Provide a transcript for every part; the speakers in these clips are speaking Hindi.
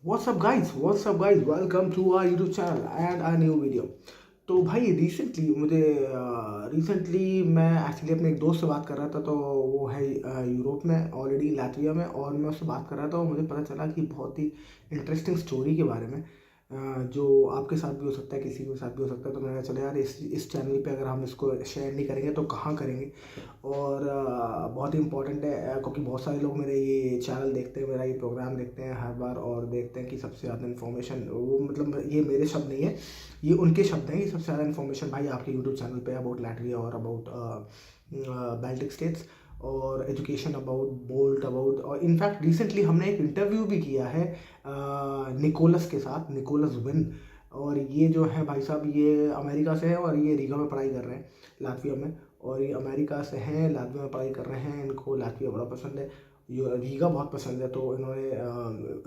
WhatsApp guys, welcome to our YouTube channel and a new video. तो भाई रिसेंटली मैं एक्चुअली अपने एक दोस्त से बात कर रहा था। तो वो है यूरोप में, ऑलरेडी लातविया में, और मैं उससे बात कर रहा था और मुझे पता चला कि बहुत ही इंटरेस्टिंग स्टोरी के बारे में, जो आपके साथ भी हो सकता है, किसी के साथ भी हो सकता है। तो मैंने कहा चलो यार, इस चैनल पे अगर हम इसको शेयर नहीं करेंगे तो कहाँ करेंगे। और बहुत ही इम्पोर्टेंट है, क्योंकि बहुत सारे लोग मेरे ये चैनल देखते हैं, मेरा ये प्रोग्राम देखते हैं हर बार, और देखते हैं कि सबसे ज़्यादा इन्फॉर्मेशन, वो मतलब ये मेरे शब्द नहीं है, ये उनके शब्द हैं, कि सबसे ज़्यादा इन्फॉर्मेशन भाई आपके यूट्यूब चैनल पे अबाउट लैटविया और अबाउट बाल्टिक स्टेट्स, और एजुकेशन अबाउट बोल्ट अबाउट। और इनफैक्ट रिसेंटली हमने एक इंटरव्यू भी किया है निकोलस के साथ, निकोलस विन। और ये जो है भाई साहब, ये अमेरिका से है और ये रीगा में पढ़ाई कर रहे हैं, लातविया में। और ये अमेरिका से हैं, लातविया में पढ़ाई कर रहे हैं, इनको लातविया बड़ा पसंद है, ये रीगा बहुत पसंद है। तो इन्होंने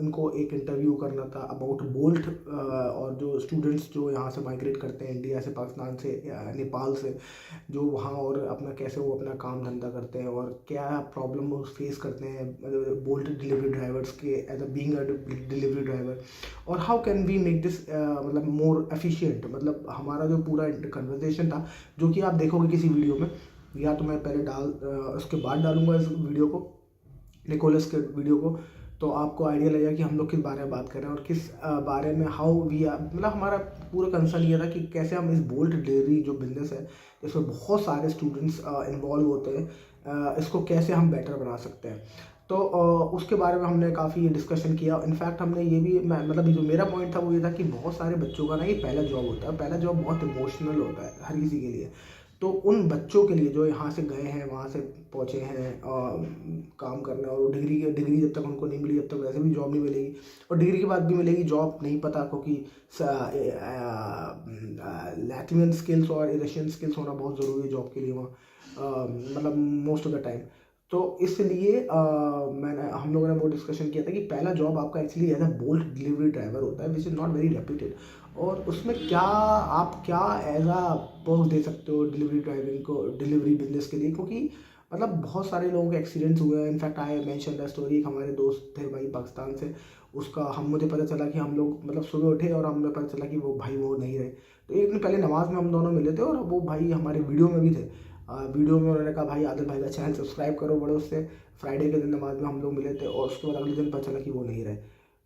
इनको एक इंटरव्यू करना था अबाउट बोल्ट, और जो स्टूडेंट्स जो यहाँ से माइग्रेट करते हैं इंडिया से, पाकिस्तान से, नेपाल से, जो वहाँ, और अपना कैसे वो अपना काम धंधा करते हैं और क्या प्रॉब्लम वो फेस करते हैं बोल्ट डिलीवरी ड्राइवर्स के, as a being a delivery driver. और how can we make this मतलब मोर एफिशिएंट। मतलब हमारा जो पूरा कन्वर्सेशन था, जो कि आप देखोगे किसी वीडियो में, या तो मैं पहले उसके बाद डालूंगा इस वीडियो को, निकोलस के वीडियो को, तो आपको आइडिया लगेगा कि हम लोग किस बारे में बात कर रहे हैं और किस बारे में, हाउ वी आर। मतलब हमारा पूरा कंसर्न ये था कि कैसे हम इस बोल्ट डिलीवरी जो बिजनेस है, जिसमें बहुत सारे स्टूडेंट्स इन्वॉल्व होते हैं, इसको कैसे हम बेटर बना सकते हैं। तो उसके बारे में हमने काफ़ी डिस्कशन किया। इनफैक्ट हमने ये भी, मतलब जो मेरा पॉइंट था वो ये था कि बहुत सारे बच्चों का ना ये पहला जॉब होता है, पहला जॉब बहुत इमोशनल होता है हर किसी के लिए। तो उन बच्चों के लिए जो यहाँ से गए हैं, वहाँ से पहुँचे हैं काम करने, और डिग्री जब तक उनको नहीं मिली, जब तक वैसे भी जॉब नहीं मिलेगी, और डिग्री के बाद भी मिलेगी जॉब नहीं पता, क्योंकि लैटिवियन स्किल्स और रशियन स्किल्स होना बहुत ज़रूरी है जॉब के लिए वहाँ, मतलब मोस्ट ऑफ द टाइम। तो इसलिए हम लोगों ने वो डिस्कशन किया था कि पहला जॉब आपका actually as a Bolt delivery driver होता है, which is not very reputed. और उसमें क्या आप क्या एज अ पर्क दे सकते हो डिलीवरी ड्राइविंग को, डिलीवरी बिजनेस के लिए, क्योंकि मतलब बहुत सारे लोगों के एक्सीडेंट्स हुए हैं। In fact I mention the story, एक हमारे दोस्त थे भाई पाकिस्तान से, उसका मुझे पता चला कि हम लोग मतलब सुबह उठे और हमें पता चला कि वो नहीं रहे। तो एक दिन पहले नमाज में हम दोनों मिले थे, और वो भाई हमारे वीडियो में भी थे। वीडियो में उन्होंने कहा भाई आदिल भाई का चैनल सब्सक्राइब करो, बड़े उससे। फ्राइडे के दिन नमाज में हम लोग मिले थे, और उसके बाद अगले दिन पता चला कि वो नहीं रहे।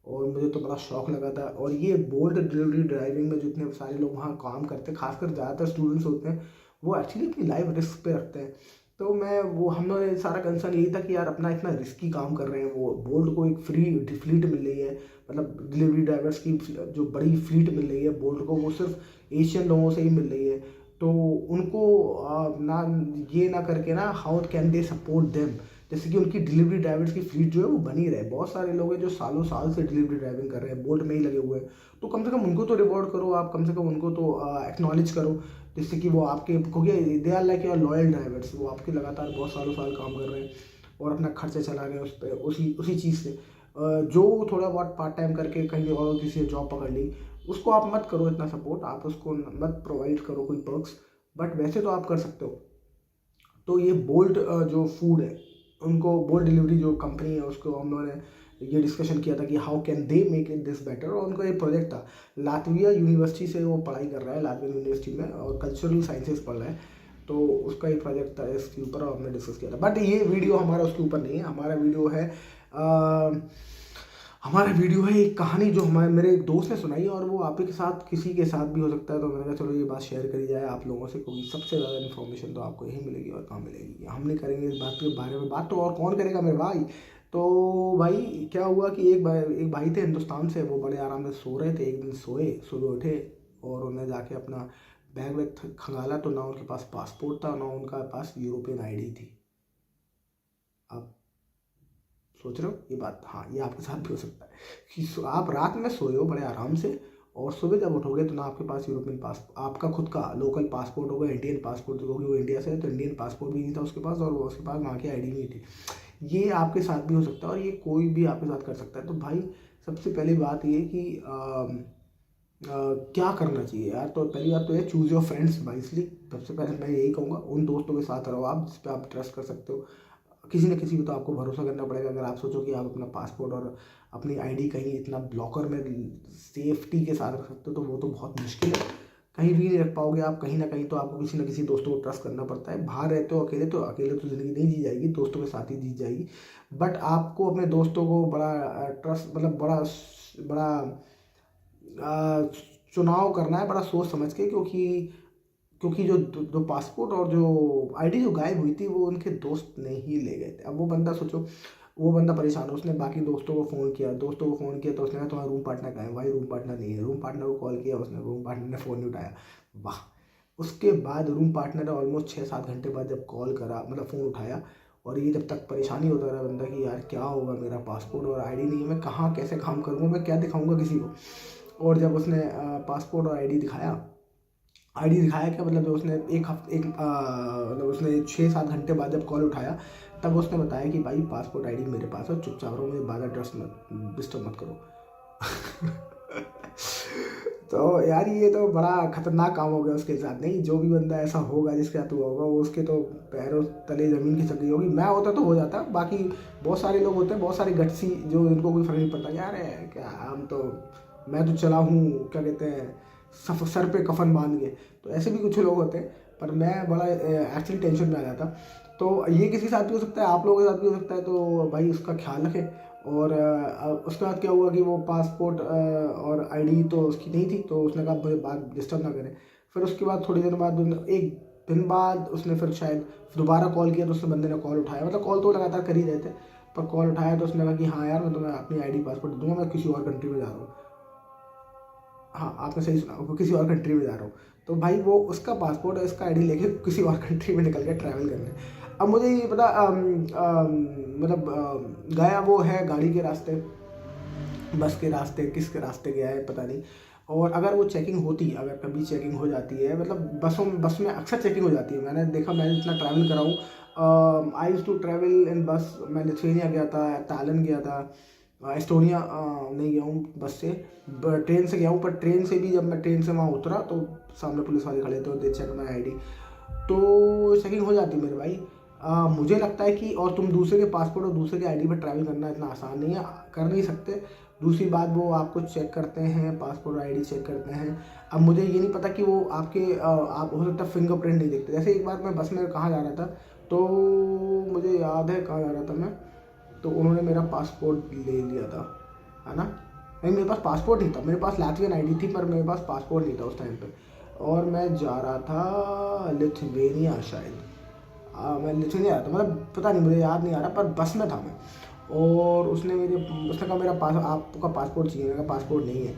और मुझे तो बड़ा शौक लगा था। और ये बोल्ट डिलीवरी ड्राइविंग में जितने सारे लोग वहाँ काम करते हैं, खासकर ज़्यादातर स्टूडेंट्स होते हैं, वो एक्चुअली अपनी लाइफ रिस्क पे रखते हैं। तो हम लोग सारा कंसर्न यही था कि यार अपना इतना रिस्की काम कर रहे हैं, वो बोल्ट को एक फ्री फ्लीट मिल रही है, मतलब डिलीवरी ड्राइवर्स की जो बड़ी फ्लीट मिल रही है बोल्ट को, वो सिर्फ एशियन लोगों से ही मिल रही है। तो उनको ना ये ना करके ना, how can they support them, जैसे कि उनकी डिलीवरी ड्राइवर्स की फ्लीट जो है वो बनी रहे। बहुत सारे लोग हैं जो सालों साल से डिलीवरी ड्राइविंग कर रहे हैं, बोल्ट में ही लगे हुए हैं। तो कम से कम उनको तो रिवॉर्ड करो, आप कम से कम उनको तो एक्नॉलेज करो, जिससे कि वो आपके, क्योंकि they are like your loyal drivers, वो आपके लगातार बहुत सालों साल काम कर रहे हैं और अपना खर्चा चला रहे हैं उस पर, उसी उसी चीज़ से। जो थोड़ा बहुत पार्ट टाइम करके कहीं और किसी जॉब पकड़ ली, उसको आप मत करो इतना सपोर्ट, आप उसको मत प्रोवाइड करो कोई पर्क्स। बट वैसे तो आप कर सकते हो। तो ये बोल्ट जो फूड है, उनको बोल्ट डिलीवरी जो कंपनी है उसको हम लोगों ने ये डिस्कशन किया था कि how can they make it this better. और उनका एक प्रोजेक्ट था, लातविया यूनिवर्सिटी से वो पढ़ाई कर रहा है, लातविया यूनिवर्सिटी में, और कल्चरल साइंसेज पढ़ रहा है। तो उसका एक प्रोजेक्ट था इसके ऊपर, और हमने डिस्कस किया था। बट ये वीडियो हमारा उसके ऊपर नहीं है, हमारा वीडियो है एक कहानी जो हमारे मेरे एक दोस्त ने सुनाई है, और वो आप ही के साथ, किसी के साथ भी हो सकता है। तो मैंने कहा चलो ये बात शेयर करी जाए आप लोगों से, क्योंकि सबसे ज़्यादा इन्फॉर्मेशन तो आपको यही मिलेगी, और कहाँ मिलेगी। हम नहीं करेंगे इस बात के बारे में बात, तो और कौन करेगा मेरे भाई। तो भाई क्या हुआ कि एक भाई थे हिंदुस्तान से, वो बड़े आराम से सो रहे थे। एक दिन सोए, सुबह उठे, और उन्हें जाके अपना बैग वैग खंगाला, तो ना उनके पास पासपोर्ट था, ना उनका पास यूरोपियन आईडी थी। अब सोच रहे हो ये बात, हाँ ये आपके साथ भी हो सकता है कि आप रात में सोए हो बड़े आराम से, और सुबह जब उठोगे तो ना आपके पास यूरोपियन पास, आपका खुद का लोकल पासपोर्ट होगा, इंडियन पासपोर्ट, क्योंकि वो इंडिया से है तो इंडियन पासपोर्ट भी नहीं था उसके पास, और वो उसके पास वहाँ की आईडी नहीं थी। ये आपके साथ भी हो सकता है, और ये कोई भी आपके साथ कर सकता है। तो भाई सबसे पहली बात ये कि क्या करना चाहिए यार। तो पहली बात तो ये, चूज़ योर फ्रेंड्स वाइसली। सबसे पहले मैं यही कहूँगा, उन दोस्तों के साथ रहो आप जिस पे आप ट्रस्ट कर सकते हो। किसी न किसी पे तो आपको भरोसा करना पड़ेगा। अगर आप सोचो कि आप अपना पासपोर्ट और अपनी आईडी कहीं इतना ब्लॉकर में सेफ्टी के साथ रख सकते हो, तो वो तो बहुत मुश्किल है, कहीं भी नहीं रख पाओगे आप। कहीं ना कहीं तो आपको किसी ना किसी दोस्तों को ट्रस्ट करना पड़ता है। बाहर रहते हो अकेले तो ज़िंदगी नहीं जी जाएगी, दोस्तों के साथ ही जी जाएगी। बट आपको अपने दोस्तों को बड़ा ट्रस्ट, मतलब बड़ा बड़ा अ, चुनाव करना है, बड़ा सोच समझ के, क्योंकि जो जो पासपोर्ट और जो आईडी जो गायब हुई थी वो उनके दोस्त ने ही ले गए थे। अब वो बंदा सोचो, वो बंदा परेशान है, उसने बाकी दोस्तों को फ़ोन किया, तो उसने कहा तुम्हारा रूम पार्टनर कहाँ है? भाई रूम पार्टनर नहीं है। रूम पार्टनर को कॉल किया उसने, रूम पार्टनर ने फ़ोन नहीं उठाया। वाह। उसके बाद रूम पार्टनर ने ऑलमोस्ट 6-7 घंटे बाद जब कॉल करा, मतलब फ़ोन उठाया, और ये जब तक परेशानी होता रहा बंदा कि यार क्या होगा, मेरा पासपोर्ट और आईडी नहीं है, मैं कहाँ कैसे काम करूँगा, मैं क्या दिखाऊँगा किसी को। और जब उसने पासपोर्ट और आईडी दिखाया क्या, मतलब जो उसने मतलब उसने 6-7 घंटे बाद जब कॉल उठाया, तब उसने बताया कि भाई पासपोर्ट आईडी मेरे पास है, चुपचाप रहो, मुझे बाद एड्रेस मत डिस्टर्ब मत करो। तो यार ये तो बड़ा खतरनाक काम हो गया उसके साथ। नहीं, जो भी बंदा ऐसा होगा जिसके साथ हुआ होगा, वो उसके तो पैरों तले ज़मीन खिसक गई होगी। मैं होता तो हो जाता, बाकी बहुत सारे लोग होते हैं, बहुत सारी गट्सी, जो इनको कोई फर्क नहीं पड़ता, यार क्या हम तो, मैं तो चला हूँ, क्या कहते हैं, सर पे कफन बांध के। तो ऐसे भी कुछ लोग होते हैं, पर मैं बड़ा एक्चुअली टेंशन में आ जाता। तो ये किसी के साथ भी हो सकता है, आप लोगों के साथ भी हो सकता है, तो भाई उसका ख्याल रखें। और उसके बाद क्या हुआ कि वो पासपोर्ट और आईडी तो उसकी नहीं थी, तो उसने कहा मुझे बात डिस्टर्ब ना करें। फिर उसके बाद थोड़ी देर बाद, एक दिन बाद उसने फिर शायद दोबारा कॉल किया, तो उसने बंदे ने कॉल उठाया, मतलब कॉल तो लगातार कर ही रहे थे, पर कॉल उठाया तो उसने कहा कि हाँ यार मैं तुम्हें अपनी आईडी पासपोर्ट दूंगा, मैं किसी और कंट्री में जा रहा हूँ। हाँ, आपने सही सुना, वो किसी और कंट्री में जा रहा हूँ। तो भाई वो उसका पासपोर्ट और इसका आईडी लेके किसी और कंट्री में निकल गया ट्रैवल करने। अब मुझे ये पता, मतलब गया वो है गाड़ी के रास्ते, बस के रास्ते, किसके रास्ते गया है पता नहीं। और अगर वो चेकिंग होती, अगर कभी चेकिंग हो जाती है, मतलब बस में अक्सर चेकिंग हो जाती है, मैंने देखा, मैंने इतना ट्रैवल करा हूँ। आई यूज़ टू ट्रैवल इन बस। मैं लिथुआनिया गया था, टैलन गया था, एस्टोनिया नहीं गया हूँ बस से, ट्रेन से गया हूँ। पर ट्रेन से भी, जब मैं ट्रेन से वहाँ उतरा तो सामने पुलिस वाले खड़े थे, दे चेक माई आईडी, तो चेकिंग हो जाती है मेरे भाई। मुझे लगता है कि, और तुम दूसरे के पासपोर्ट और दूसरे के आईडी पर ट्रैवल करना इतना आसान नहीं है, कर नहीं सकते। दूसरी बात, वो आपको चेक करते हैं, पासपोर्ट और आईडी चेक करते हैं। अब मुझे ये नहीं पता कि वो आपके आप हो सकता है फिंगरप्रिंट नहीं देखते। जैसे एक बार मैं बस में कहाँ जा रहा था, तो मुझे याद है कहाँ जा रहा था मैं, तो उन्होंने मेरा पासपोर्ट ले लिया था, है ना। नहीं, मेरे पास पासपोर्ट नहीं था, मेरे पास लैटवियन आईडी थी, पर मेरे पास पासपोर्ट नहीं था उस टाइम पे। और मैं जा रहा था लिथुआनिया शायद, मैं लिथुआनिया आया था, मतलब पता नहीं, मुझे याद नहीं आ रहा, पर बस में था मैं। और उसने कहा मेरा आपका पासपोर्ट चाहिए। मेरा पासपोर्ट नहीं है।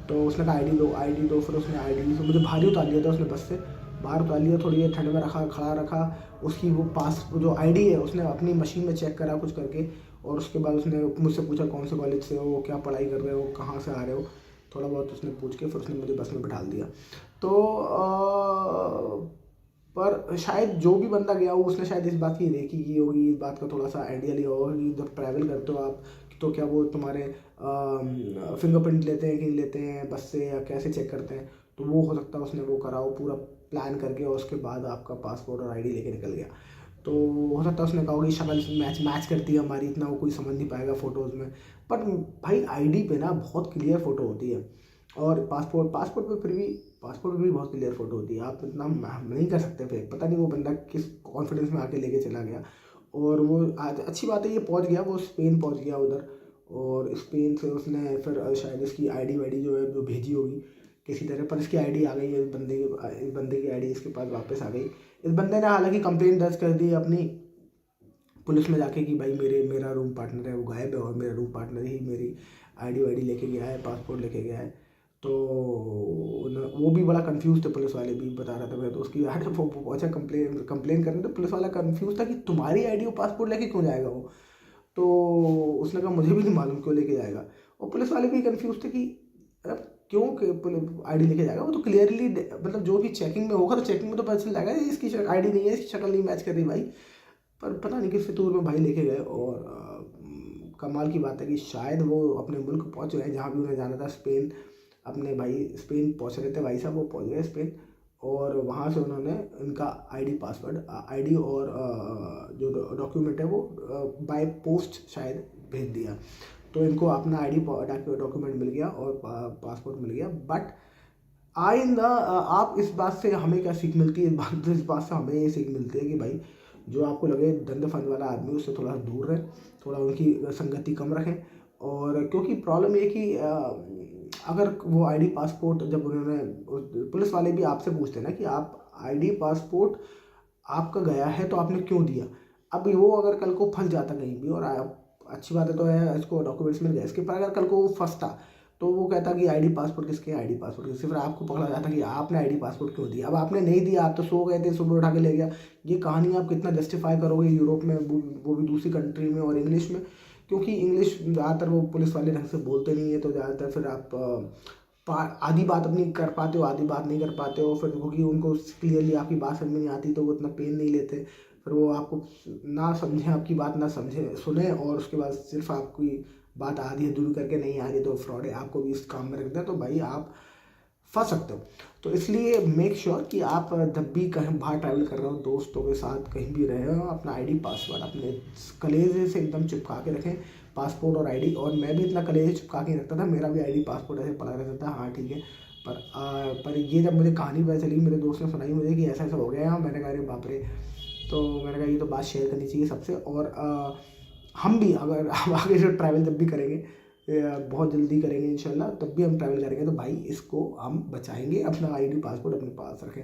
तो उसने कहा आईडी दो। फिर उसने आईडी से मुझे बाहर ही उतार लिया था उसने, बस से बाहर उतार लिया, थोड़ी देर ठंड में खड़ा रखा। उसकी वो जो आईडी है, उसने अपनी मशीन में चेक करा कुछ करके, और उसके बाद उसने मुझसे पूछा कौन से कॉलेज से हो, क्या पढ़ाई कर रहे हो, कहाँ से आ रहे हो, थोड़ा बहुत उसने पूछ के फिर उसने मुझे बस में बिठा दिया। तो पर शायद जो भी बंदा गया हो, उसने शायद इस बात की देखी की होगी, इस बात का थोड़ा सा आइडिया लिया होगा कि जब ट्रैवल करते हो आप, तो क्या वो तुम्हारे फिंगरप्रिंट लेते हैं कि नहीं लेते हैं बस से, या कैसे चेक करते हैं। तो वो हो सकता है उसने वो करा हो पूरा प्लान करके, और उसके बाद आपका पासपोर्ट और आईडी लेके निकल गया। तो हो सकता है उसने कहा होगी शक्ल मैच करती है हमारी, इतना वो कोई समझ नहीं पाएगा फ़ोटोज़ में। बट भाई आईडी पे ना बहुत क्लियर फ़ोटो होती है, और पासपोर्ट पे फिर भी, पासपोर्ट पे भी बहुत क्लियर फ़ोटो होती है। आप इतना नहीं कर सकते फेक, पता नहीं वो बंदा किस कॉन्फिडेंस में आके लेके चला गया। और वो आज अच्छी बात है, ये पहुंच गया, वो स्पेन पहुंच गया उधर, और स्पेन से उसने फिर शायद इसकी आईडी वाईडी जो है वो भेजी होगी किसी तरह, पर इसकी आईडी आ गई है, इस बंदे की आईडी इसके पास वापस आ गई। इस बंदे ने हालांकि कंप्लेंट दर्ज कर दी अपनी पुलिस में जाके कि भाई मेरा रूम पार्टनर है वो गायब है, और मेरा रूम पार्टनर ही मेरी आईडी वाईडी लेके गया है, पासपोर्ट लेके गया है। तो वो भी बड़ा कंफ्यूज थे, पुलिस वाले भी, बता रहा था मेरे दोस्त की, यार वो पहुंचा कंप्लेन करने, तो पुलिस वाला कंफ्यूज था कि तुम्हारी आईडी और पासपोर्ट लेके क्यों जाएगा वो। तो उसने कहा मुझे भी नहीं मालूम क्यों लेके जाएगा। और पुलिस वाले भी कंफ्यूज थे कि अब क्यों आईडी लेके जाएगा, वो तो क्लियरली, मतलब जो भी चेकिंग में होगा तो चेकिंग में तो पता चल जाएगा इसकी आईडी नहीं है, इसकी शक्ल नहीं मैच कर रही भाई। पर पता नहीं किस फितूर में भाई लेके गए। और कमाल की बात है कि शायद वो अपने मुल्क पहुंच गए जहाँ भी उन्हें जाना था, स्पेन। अपने भाई स्पेन पहुंच रहे थे भाई साहब, वो पहुंच गए स्पेन, और वहाँ से उन्होंने इनका आईडी और जो डॉक्यूमेंट है वो बाय पोस्ट शायद भेज दिया। तो इनको अपना आईडी डॉक्यूमेंट मिल गया और पासपोर्ट मिल गया। बट आइंदा आप इस बात से हमें क्या सीख मिलती है, इस बात से हमें ये सीख मिलती है कि भाई जो आपको लगे धंधे फंद वाला आदमी उससे थोड़ा दूर रहें, थोड़ा उनकी संगति कम रखें। और क्योंकि प्रॉब्लम ये कि अगर वो आईडी पासपोर्ट जब उन्होंने, पुलिस वाले भी आपसे पूछते हैं ना कि आप आईडी पासपोर्ट आपका गया है तो आपने क्यों दिया। अब वो अगर कल को फंस जाता कहीं भी, और अच्छी बात है तो है इसको डॉक्यूमेंट्स मिल गए इसके, पर अगर कल को वो फंसता तो वो कहता कि आईडी पासपोर्ट किसके, आईडी पासपोर्ट किसके, फिर आपको पकड़ा जाता कि आपने आईडी पासपोर्ट क्यों दिया। अब आपने नहीं दिया, आप तो सो गए थे, सुबह उठा के ले गया। ये कहानी आप कितना जस्टिफाई करोगे यूरोप में, वो भी दूसरी कंट्री में और इंग्लिश में, क्योंकि इंग्लिश ज़्यादातर वो पुलिस वाले ढंग से बोलते नहीं है, तो ज़्यादातर फिर आप आधी बात अपनी कर पाते हो, आधी बात नहीं कर पाते हो, फिर क्योंकि उनको क्लियरली आपकी बात समझ में नहीं आती तो वो इतना पेन नहीं लेते, फिर वो आपको ना समझे, आपकी बात ना समझे, सुने और उसके बाद सिर्फ आपकी बात आधी अधूरी करके नहीं आ रही तो फ्रॉड है, आपको भी इस काम में रख दें, तो भाई आप फंस सकते हो। तो इसलिए मेक श्योर कि आप जब भी कहीं बाहर ट्रैवल कर रहे हो, दोस्तों के साथ कहीं भी रहे हो, अपना आईडी पासवर्ड अपने कलेजे से एकदम चिपका के रखें, पासपोर्ट और आईडी। और मैं भी इतना कलेजे चिपका के रखता था, मेरा भी आईडी पासपोर्ट ऐसे पड़ा रहता था, हाँ ठीक है। पर ये जब मुझे कहानी पता चली, मेरे दोस्त ने सुनाई मुझे कि ऐसा ऐसा हो गया है, मैंने कहा अरे बाप रे। तो मैंने कहा ये तो बात शेयर करनी चाहिए सबसे। और हम भी अगर आगे जो ट्रैवल जब भी करेंगे, बहुत जल्दी करेंगे इंशाल्लाह, तब भी हम ट्रैवल करेंगे तो भाई इसको हम बचाएंगे, अपना आईडी पासपोर्ट अपने पास रखें,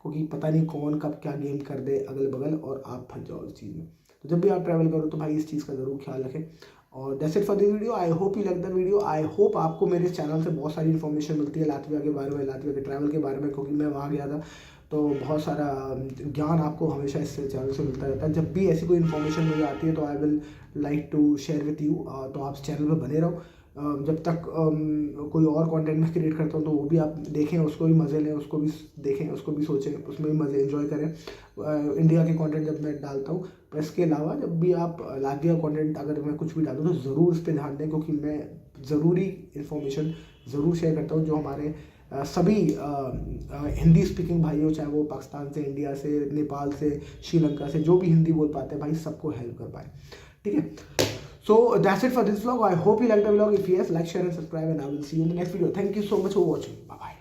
क्योंकि पता नहीं कौन कब क्या गेम कर दे अगल बगल और आप फंस जाओ इस चीज़ में। तो जब भी आप ट्रैवल करो तो भाई इस चीज़ का ज़रूर ख्याल रखें। और that's it for this video. I hope you like the video. I hope आपको मेरे चैनल से बहुत सारी इन्फॉर्मेशन मिलती है लातविया के बारे में, लातविया के ट्रैवल के बारे में, क्योंकि मैं वहाँ गया था तो बहुत सारा ज्ञान आपको हमेशा इस चैनल से मिलता रहता है। जब भी ऐसी कोई इन्फॉर्मेशन मुझे आती है तो I will like to share with you. तो आप चैनल पर बने रहो, जब तक कोई और कंटेंट में क्रिएट करता हूँ तो वो भी आप देखें, उसको भी मज़े लें, उसको भी देखें, उसको भी सोचें, उसमें भी मज़े एंजॉय करें। इंडिया के कंटेंट जब मैं डालता हूँ, पर इसके अलावा जब भी आप लातविया कंटेंट अगर मैं कुछ भी डालूँ तो ज़रूर इस पर ध्यान दें, क्योंकि मैं ज़रूरी इन्फॉर्मेशन ज़रूर शेयर करता हूँ जो हमारे सभी हिंदी स्पीकिंग भाई हो, चाहे वो पाकिस्तान से, इंडिया से, नेपाल से, श्रीलंका से, जो भी हिंदी बोल पाते हैं भाई, सबको हेल्प कर पाए, ठीक है। So that's it for this vlog. I hope you like the vlog. If yes, like, share and subscribe, and I will see you in the next video. Thank you so much for watching. Bye bye.